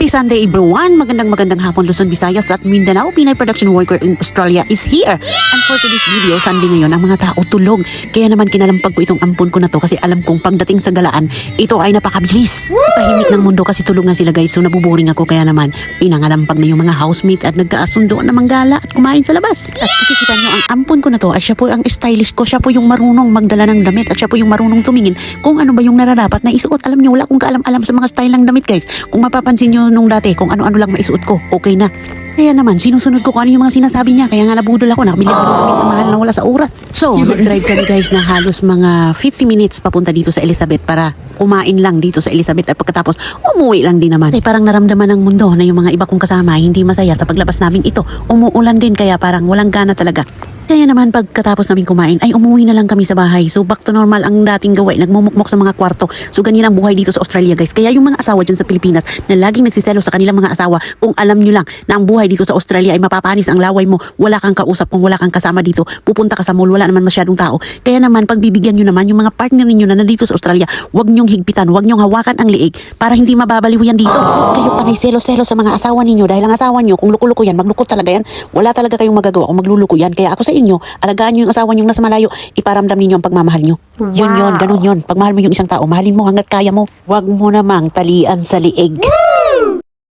Happy Sunday everyone! Magandang hapon Luzon, Visayas at Mindanao. Pinay production worker in Australia is here. And for today's video, Sunday ngayon, ang mga tao tulog. Kaya naman kinalampag ko itong ampon ko na to kasi alam kong pagdating sa galaan, ito ay napakabilis. Tahimik ng mundo kasi tulog nga sila guys, so nabuboring ako. Kaya naman pinangalampag na yung mga housemate at nagkaasundo na manggala at kumain sa labas. At makikita nyo, ang ampon ko na to ay siya po ang stylish ko. Siya po yung marunong magdala ng damit at siya po yung marunong tumingin kung ano ba yung nararapat na isuot. Alam nyo, wala akong kaalam-alam sa mga style ng damit guys. Kung mapapansin nyo nung dati kung ano-ano lang maisuot ko, okay na. Kaya naman, sinusunod ko kung ano yung mga sinasabi niya. Kaya nga nabudol ako, nakabili ako ng damit na mahal na wala sa oras. So, nag-drive kami guys na halos mga 50 minutes papunta dito sa Elizabeth para kumain lang dito sa Elizabeth at pagkatapos umuwi lang din naman. Ay parang naramdaman ng mundo na yung mga iba kong kasama hindi masaya sa paglabas namin ito. Umuulan din kaya parang walang gana talaga. Kaya naman pagkatapos namin kumain ay umuwi na lang kami sa bahay. So back to normal ang dating gawain. Nagmumukmok sa mga kwarto. So ganyan ang buhay dito sa Australia guys. Kaya yung mga asawa dyan sa Pilipinas na laging nagsiselo sa kanilang mga asawa, kung alam nyo lang na ang buhay dito sa Australia ay mapapanis ang laway mo, wala kang kausap kung wala kang kasama dito, pupunta ka sa mall, wala naman masyadong tao. Kaya naman pagbibigyan nyo naman yung mga partner ninyo na nandito sa Australia, wag nyong higpitan, wag nyong hawakan ang liig para hindi mababaliw yan dito. Huwag kayo panay selo-selo sa mga asawa ninyo dahil ang asawa nyo kung luko-luko yan, maglukot talaga yan. Wala talaga kayong magagawa kung magluluko yan. Kaya ako sa inyo, alagaan nyo yung asawa nyo nasa malayo, iparamdam ninyo ang pagmamahal nyo. Yun, ganun yun. Pagmahal mo yung isang tao, mahalin mo hanggat kaya mo. Huwag mo namang talian sa liig.